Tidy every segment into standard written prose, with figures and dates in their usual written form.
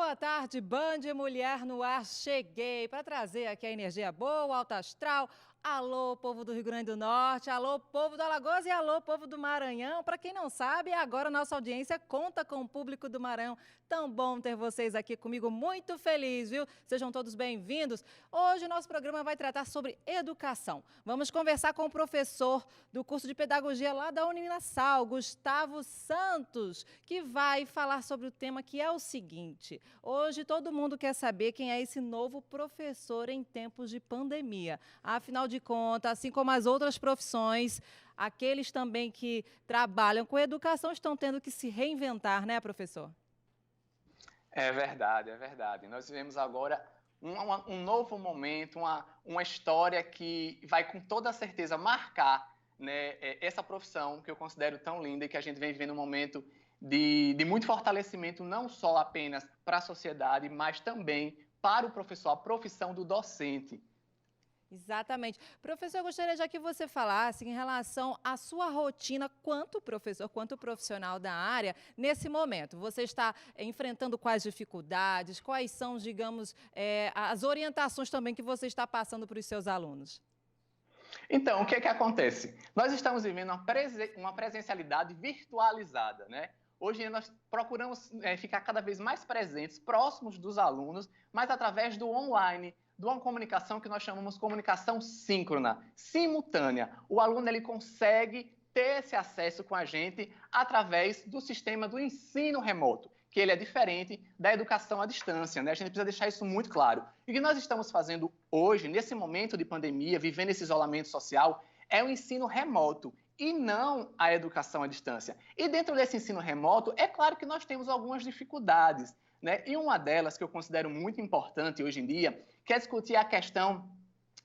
Boa tarde, Band Mulher no Ar. Cheguei para trazer aqui a energia boa, alta astral. Alô, povo do Rio Grande do Norte, alô, povo do Alagoas e alô, povo do Maranhão. Para quem não sabe, agora nossa audiência conta com o público do Maranhão. Tão bom ter vocês aqui comigo, muito feliz, viu? Sejam todos bem-vindos. Hoje o nosso programa vai tratar sobre educação. Vamos conversar com o professor do curso de pedagogia lá da Uninassal, Gustavo Santos, que vai falar sobre o tema que é o seguinte: hoje todo mundo quer saber quem é esse novo professor em tempos de pandemia. Afinal de contas, assim como as outras profissões, aqueles também que trabalham com educação estão tendo que se reinventar, né, professor? É verdade, é verdade. Nós vivemos agora um novo momento, uma história que vai com toda certeza marcar, né, essa profissão que eu considero tão linda e que a gente vem vivendo um momento de muito fortalecimento, não só apenas para a sociedade, mas também para o professor, a profissão do docente. Exatamente. Professor, eu gostaria já que você falasse em relação à sua rotina quanto professor, quanto profissional da área nesse momento. Você está enfrentando quais dificuldades, quais são, digamos, as orientações também que você está passando para os seus alunos? Então, o que é que acontece? Nós estamos vivendo uma presencialidade virtualizada, né? Hoje nós procuramos ficar cada vez mais presentes, próximos dos alunos, mas através do online, de uma comunicação que nós chamamos de comunicação síncrona, simultânea. O aluno ele consegue ter esse acesso com a gente através do sistema do ensino remoto, que ele é diferente da educação à distância, né? A gente precisa deixar isso muito claro. E o que nós estamos fazendo hoje, nesse momento de pandemia, vivendo esse isolamento social, é o ensino remoto e não a educação à distância. E dentro desse ensino remoto, é claro que nós temos algumas dificuldades, né? E uma delas que eu considero muito importante hoje em dia, que é discutir a questão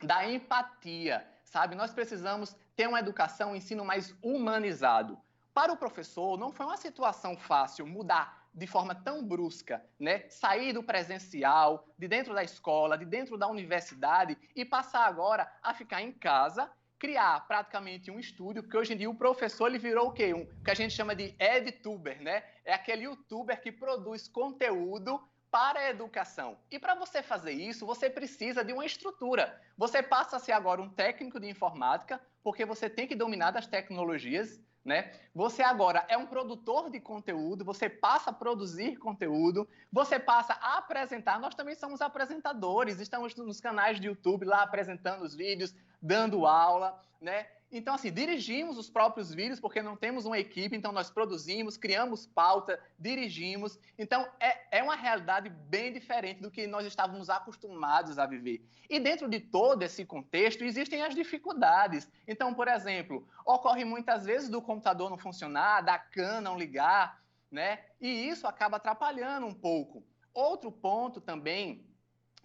da empatia, sabe? Nós precisamos ter uma educação, um ensino mais humanizado. Para o professor, não foi uma situação fácil mudar de forma tão brusca, né? Sair do presencial, de dentro da escola, de dentro da universidade e passar agora a ficar em casa, criar praticamente um estúdio, porque hoje em dia o professor ele virou o quê? O que a gente chama de edtuber, né? É aquele youtuber que produz conteúdo para a educação. E para você fazer isso, você precisa de uma estrutura. Você passa a ser agora um técnico de informática, porque você tem que dominar das tecnologias, né? Você agora é um produtor de conteúdo, você passa a produzir conteúdo, você passa a apresentar. Nós também somos apresentadores, estamos nos canais de YouTube lá apresentando os vídeos, dando aula, né? Então, assim, dirigimos os próprios vídeos, porque não temos uma equipe, então nós produzimos, criamos pauta, dirigimos. Então, é uma realidade bem diferente do que nós estávamos acostumados a viver. E dentro de todo esse contexto, existem as dificuldades. Então, por exemplo, ocorre muitas vezes do computador não funcionar, da CAN não ligar, né? E isso acaba atrapalhando um pouco. Outro ponto também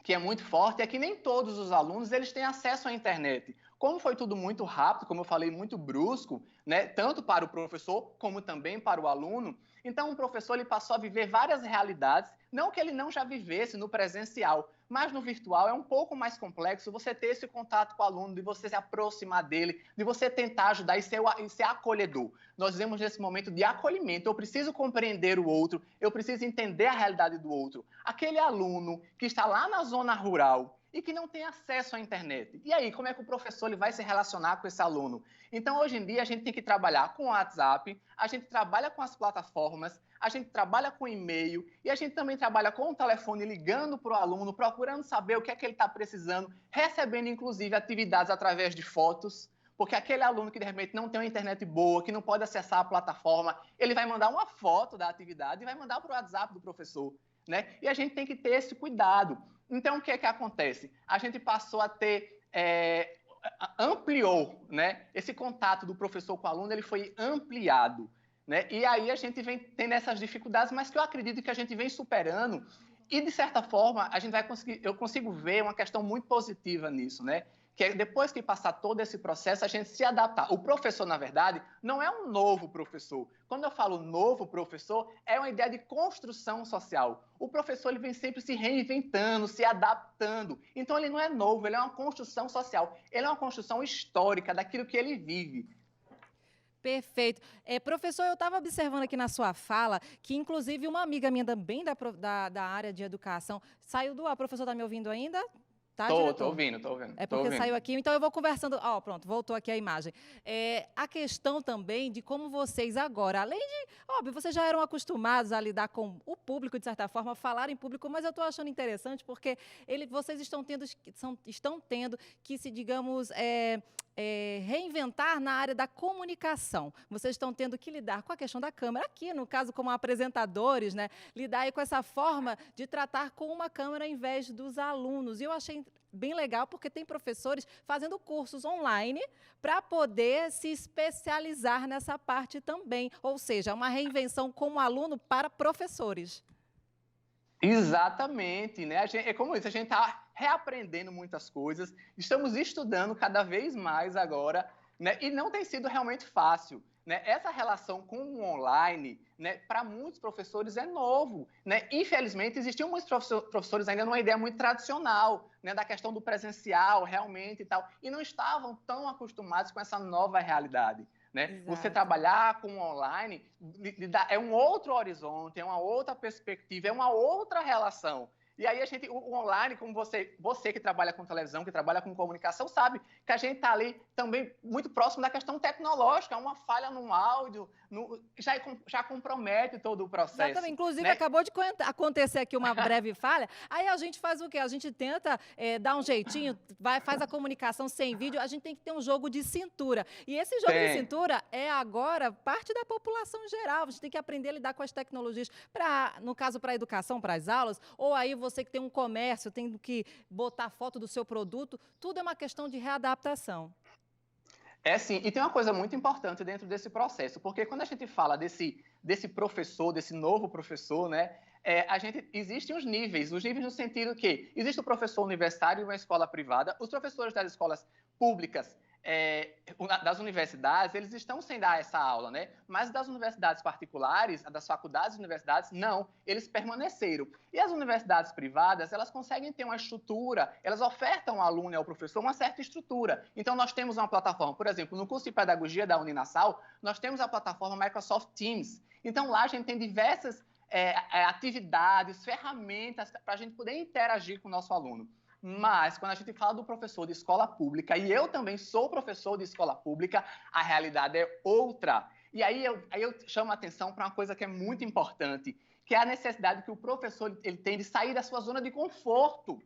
que é muito forte é que nem todos os alunos eles têm acesso à internet. Como foi tudo muito rápido, como eu falei, muito brusco, né, tanto para o professor como também para o aluno, então o professor ele passou a viver várias realidades, não que ele não já vivesse no presencial, mas no virtual é um pouco mais complexo você ter esse contato com o aluno, de você se aproximar dele, de você tentar ajudar e ser acolhedor. Nós vivemos nesse momento de acolhimento, eu preciso compreender o outro, eu preciso entender a realidade do outro. Aquele aluno que está lá na zona rural e que não tem acesso à internet. E aí, como é que o professor ele vai se relacionar com esse aluno? Então, hoje em dia, a gente tem que trabalhar com o WhatsApp, a gente trabalha com as plataformas, a gente trabalha com e-mail e a gente também trabalha com o telefone ligando para o aluno, procurando saber o que é que ele está precisando, recebendo, inclusive, atividades através de fotos, porque aquele aluno que, de repente, não tem uma internet boa, que não pode acessar a plataforma, ele vai mandar uma foto da atividade e vai mandar para o WhatsApp do professor, né? E a gente tem que ter esse cuidado. Então, o que é que acontece? A gente passou a ter... ampliou, né? Esse contato do professor com o aluno, ele foi ampliado, né? E aí a gente vem tendo essas dificuldades, mas que eu acredito que a gente vem superando e, de certa forma, a gente vai conseguir, eu consigo ver uma questão muito positiva nisso, né? Que é depois que passar todo esse processo, a gente se adaptar. O professor, na verdade, não é um novo professor. Quando eu falo novo professor, é uma ideia de construção social. O professor ele vem sempre se reinventando, se adaptando. Então, ele não é novo, ele é uma construção social. Ele é uma construção histórica daquilo que ele vive. Perfeito. Professor, eu estava observando aqui na sua fala que, inclusive, uma amiga minha também da área de educação saiu do ar. Professor, está me ouvindo ainda? Tá, Tô diretor? ouvindo, tô ouvindo, É tô porque ouvindo. saiu aqui, então eu vou conversando. Ó, pronto, voltou aqui a imagem. A questão também de como vocês agora, além de, óbvio, vocês já eram acostumados a lidar com o público, de certa forma, falar em público, mas eu estou achando interessante porque vocês estão tendo que se, digamos, reinventar na área da comunicação. Vocês estão tendo que lidar com a questão da câmera. Aqui, no caso, como apresentadores, né, lidar aí com essa forma de tratar com uma câmera ao invés dos alunos. E eu achei bem legal, porque tem professores fazendo cursos online para poder se especializar nessa parte também. Ou seja, uma reinvenção como aluno para professores. Exatamente, né? É como isso, a gente está reaprendendo muitas coisas, estamos estudando cada vez mais agora, né? E não tem sido realmente fácil, né? Essa relação com o online, né? Para muitos professores é novo, né? Infelizmente, existiam muitos professores ainda numa ideia muito tradicional, né? Da questão do presencial, realmente e tal, e não estavam tão acostumados com essa nova realidade. Né? Você Exato. trabalhar com online é um outro horizonte, é uma outra perspectiva, é uma outra relação. E aí o online, como você que trabalha com televisão, que trabalha com comunicação, sabe que a gente está ali também muito próximo da questão tecnológica, uma falha no áudio, já compromete todo o Exatamente. processo. Inclusive, Né? acabou de acontecer aqui uma breve falha. Aí a gente faz o quê? A gente tenta dar um jeitinho, faz a comunicação sem vídeo. A gente tem que ter um jogo de cintura. E esse jogo de Tem. cintura é agora parte da população em geral. A gente tem que aprender a lidar com as tecnologias, no caso, para a educação, para as aulas, ou aí você que tem um comércio, tem que botar foto do seu produto. Tudo é uma questão de readaptação. É sim, e tem uma coisa muito importante dentro desse processo, porque quando a gente fala desse professor, desse novo professor, né, existem os níveis no sentido que existe o professor universitário em uma escola privada, os professores das escolas públicas, das universidades, eles estão sem dar essa aula, né? Mas das universidades particulares, das faculdades e universidades, não, eles permaneceram. E as universidades privadas, elas conseguem ter uma estrutura, elas ofertam ao aluno e ao professor uma certa estrutura. Então, nós temos uma plataforma, por exemplo, no curso de pedagogia da Uninasal, nós temos a plataforma Microsoft Teams. Então, lá a gente tem diversas atividades, ferramentas para a gente poder interagir com o nosso aluno. Mas, quando a gente fala do professor de escola pública, e eu também sou professor de escola pública, a realidade é outra. E aí eu chamo a atenção para uma coisa que é muito importante, que é a necessidade que o professor ele tem de sair da sua zona de conforto.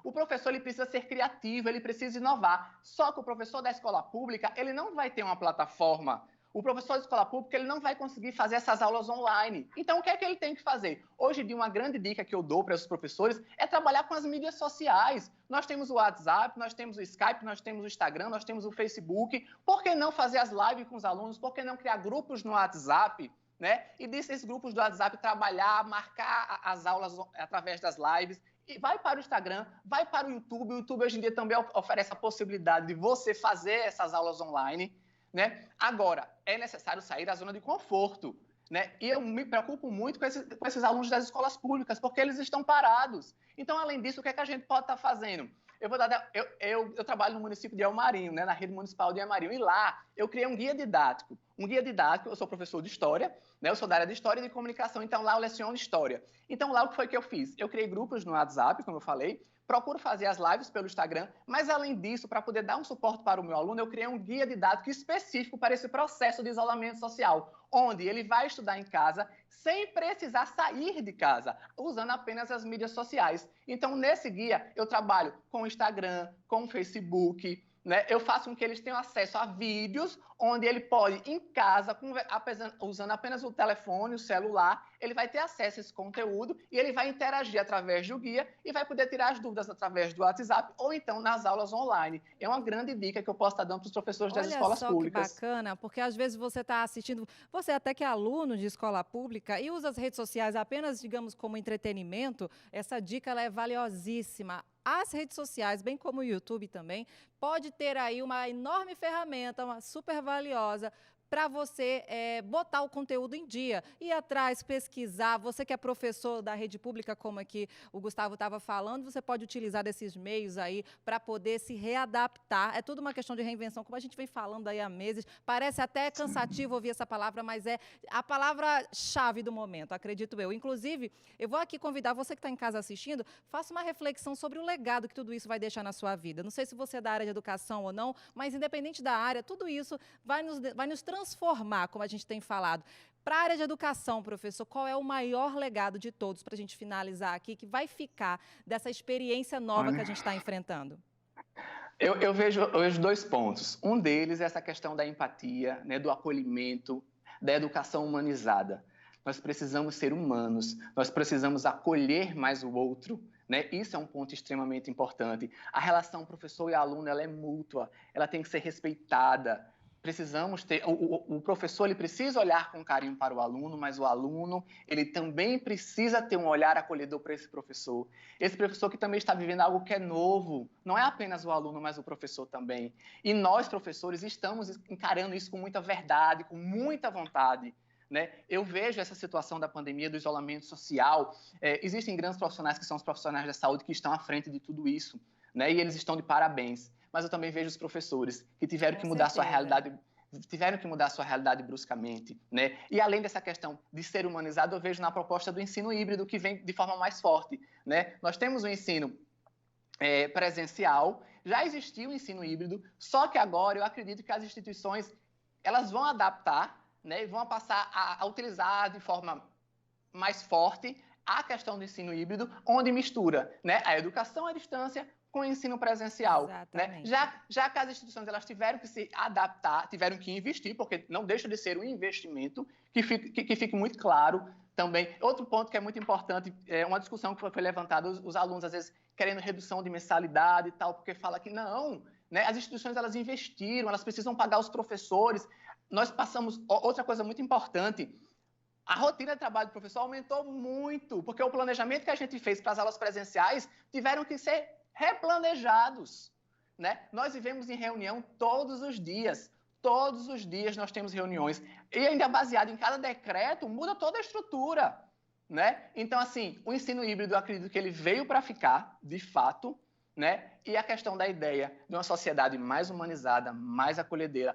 O professor ele precisa ser criativo, ele precisa inovar. Só que o professor da escola pública ele não vai ter uma plataforma. O professor de escola pública ele não vai conseguir fazer essas aulas online. Então, o que é que ele tem que fazer? Hoje em dia, uma grande dica que eu dou para os professores é trabalhar com as mídias sociais. Nós temos o WhatsApp, nós temos o Skype, nós temos o Instagram, nós temos o Facebook. Por que não fazer as lives com os alunos? Por que não criar grupos no WhatsApp? Né? E desses grupos do WhatsApp trabalhar, marcar as aulas através das lives. E vai para o Instagram, vai para o YouTube. O YouTube hoje em dia também oferece a possibilidade de você fazer essas aulas online. Né? Agora, é necessário sair da zona de conforto. Né? E eu me preocupo muito com esses alunos das escolas públicas, porque eles estão parados. Então, além disso, o que é que a gente pode estar fazendo? Eu trabalho no município de Elmarinho, né, na rede municipal de Elmarinho, e lá eu criei um guia didático. Um guia didático, eu sou professor de História, né, eu sou da área de História e de Comunicação, então lá eu leciono História. Então lá o que foi que eu fiz? Eu criei grupos no WhatsApp, como eu falei, procuro fazer as lives pelo Instagram, mas além disso, para poder dar um suporte para o meu aluno, eu criei um guia didático específico para esse processo de isolamento social, onde ele vai estudar em casa sem precisar sair de casa, usando apenas as mídias sociais. Então, nesse guia, eu trabalho com o Instagram, com o Facebook, né? Eu faço com que eles tenham acesso a vídeos onde ele pode, em casa, usando apenas o telefone, o celular, ele vai ter acesso a esse conteúdo e ele vai interagir através do guia e vai poder tirar as dúvidas através do WhatsApp ou então nas aulas online. É uma grande dica que eu posso estar dando para os professores das Olha escolas só que públicas. bacana, porque às vezes você está assistindo, você até que é aluno de escola pública e usa as redes sociais apenas, digamos, como entretenimento, essa dica ela é valiosíssima. As redes sociais, bem como o YouTube também, pode ter aí uma enorme ferramenta, uma super valiosa, para você botar o conteúdo em dia, ir atrás, pesquisar. Você que é professor da rede pública, como aqui o Gustavo estava falando, você pode utilizar desses meios aí para poder se readaptar. É tudo uma questão de reinvenção, como a gente vem falando aí há meses. Parece até cansativo ouvir essa palavra, mas é a palavra-chave do momento, acredito eu. Inclusive, eu vou aqui convidar você que está em casa assistindo, faça uma reflexão sobre o legado que tudo isso vai deixar na sua vida. Não sei se você é da área de educação ou não, mas independente da área, tudo isso vai nos transformar, como a gente tem falado. Para a área de educação, professor, qual é o maior legado de todos, para a gente finalizar aqui, que vai ficar dessa experiência nova que a gente está enfrentando? Eu vejo dois pontos. Um deles é essa questão da empatia, né, do acolhimento, da educação humanizada. Nós precisamos ser humanos, nós precisamos acolher mais o outro, né? Isso é um ponto extremamente importante. A relação professor e aluno, ela é mútua, ela tem que ser respeitada. Precisamos ter, o professor ele precisa olhar com carinho para o aluno, mas o aluno ele também precisa ter um olhar acolhedor para esse professor. Esse professor que também está vivendo algo que é novo, não é apenas o aluno, mas o professor também. E nós, professores, estamos encarando isso com muita verdade, com muita vontade. Né? Eu vejo essa situação da pandemia, do isolamento social. Existem grandes profissionais que são os profissionais da saúde que estão à frente de tudo isso, né? E eles estão de parabéns. Mas eu também vejo os professores que tiveram que mudar sua realidade, bruscamente, né? E além dessa questão de ser humanizado, eu vejo na proposta do ensino híbrido que vem de forma mais forte, né? Nós temos o ensino presencial, já existia o ensino híbrido, só que agora eu acredito que as instituições elas vão adaptar, né, e vão passar a utilizar de forma mais forte a questão do ensino híbrido, onde mistura, né, a educação à distância com o ensino presencial. Né? Já que as instituições elas tiveram que se adaptar, tiveram que investir, porque não deixa de ser um investimento, que fique muito claro também. Outro ponto que é muito importante, é uma discussão que foi levantada, os alunos às vezes querendo redução de mensalidade e tal, porque fala que não, né, as instituições elas investiram, elas precisam pagar os professores. Nós passamos, outra coisa muito importante, a rotina de trabalho do professor aumentou muito, porque o planejamento que a gente fez para as aulas presenciais tiveram que ser replanejados, né? Nós vivemos em reunião todos os dias nós temos reuniões, e ainda baseado em cada decreto, muda toda a estrutura, né? Então, assim, o ensino híbrido, eu acredito que ele veio para ficar, de fato, né? E a questão da ideia de uma sociedade mais humanizada, mais acolhedora,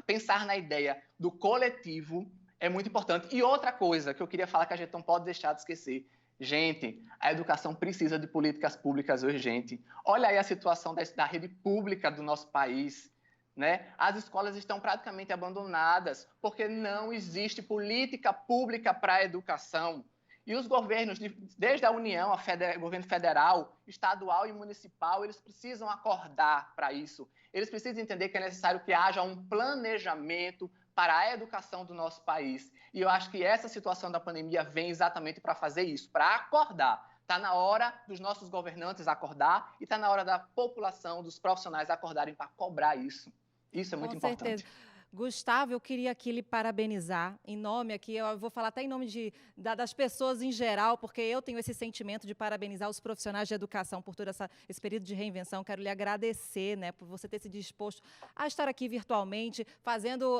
pensar na ideia do coletivo é muito importante. E outra coisa que eu queria falar que a gente não pode deixar de esquecer, gente, a educação precisa de políticas públicas urgentes. Olha aí a situação da rede pública do nosso país, né? As escolas estão praticamente abandonadas porque não existe política pública para a educação. E os governos, desde a União, governo federal, estadual e municipal, eles precisam acordar para isso. Eles precisam entender que é necessário que haja um planejamento para a educação do nosso país. E eu acho que essa situação da pandemia vem exatamente para fazer isso, para acordar. Está na hora dos nossos governantes acordar e está na hora da população, dos profissionais acordarem para cobrar isso. Isso é muito importante. Certeza. Gustavo, eu queria aqui lhe parabenizar, em nome aqui, eu vou falar até em nome das pessoas em geral, porque eu tenho esse sentimento de parabenizar os profissionais de educação por todo esse período de reinvenção. Quero lhe agradecer, né, por você ter se disposto a estar aqui virtualmente,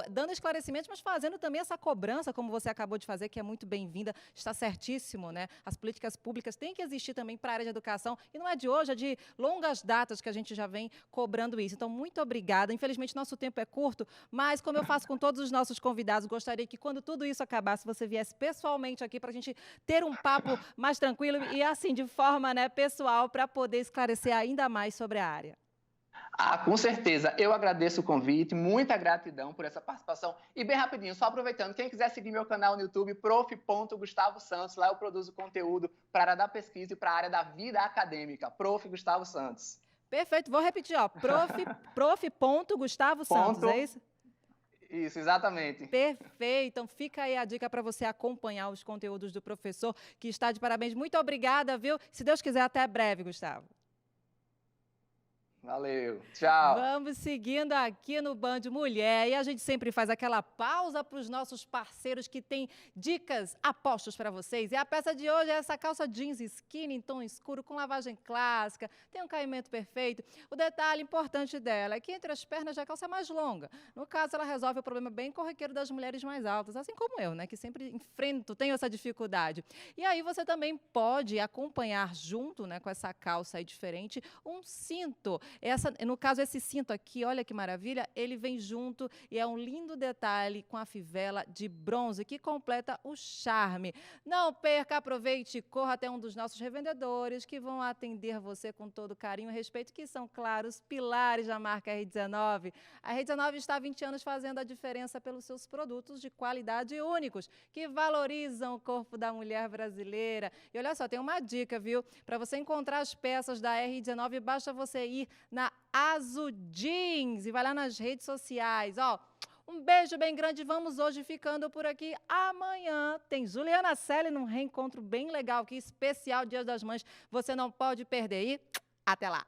dando esclarecimentos, mas fazendo também essa cobrança, como você acabou de fazer, que é muito bem-vinda. Está certíssimo, né? As políticas públicas têm que existir também para a área de educação, e não é de hoje, é de longas datas que a gente já vem cobrando isso. Então, muito obrigada. Infelizmente, nosso tempo é curto, mas como eu faço com todos os nossos convidados, gostaria que quando tudo isso acabasse, você viesse pessoalmente aqui para a gente ter um papo mais tranquilo e assim, de forma, né, pessoal, para poder esclarecer ainda mais sobre a área. Com certeza. Eu agradeço o convite, muita gratidão por essa participação. E bem rapidinho, só aproveitando, quem quiser seguir meu canal no YouTube, prof.Gustavo Santos, lá eu produzo conteúdo para a área da pesquisa e para a área da vida acadêmica. Prof. Gustavo Santos. Perfeito, vou repetir, ó, prof.Gustavo Santos, é isso? Isso, exatamente. Perfeito. Então fica aí a dica para você acompanhar os conteúdos do professor, que está de parabéns. Muito obrigada, viu? Se Deus quiser, até breve, Gustavo. Valeu. Tchau. Vamos seguindo aqui no Band Mulher. E a gente sempre faz aquela pausa para os nossos parceiros que têm dicas apostos para vocês. E a peça de hoje é essa calça jeans skinny em tom escuro com lavagem clássica. Tem um caimento perfeito. O detalhe importante dela é que entre as pernas a calça é mais longa. No caso, ela resolve o problema bem corriqueiro das mulheres mais altas, assim como eu, né? Que sempre tenho essa dificuldade. E aí você também pode acompanhar junto, né, com essa calça aí diferente, um cinto. No caso, esse cinto aqui, olha que maravilha, ele vem junto e é um lindo detalhe com a fivela de bronze que completa o charme. Não perca, aproveite e corra até um dos nossos revendedores que vão atender você com todo carinho e respeito, que são, claro, os pilares da marca R19. A R19 está há 20 anos fazendo a diferença pelos seus produtos de qualidade únicos, que valorizam o corpo da mulher brasileira. E olha só, tem uma dica, viu? Para você encontrar as peças da R19, basta você ir na Azul Jeans e vai lá nas redes sociais, ó. Um beijo bem grande, vamos hoje ficando por aqui. Amanhã tem Juliana Selle num reencontro bem legal aqui, especial Dia das Mães. Você não pode perder e até lá.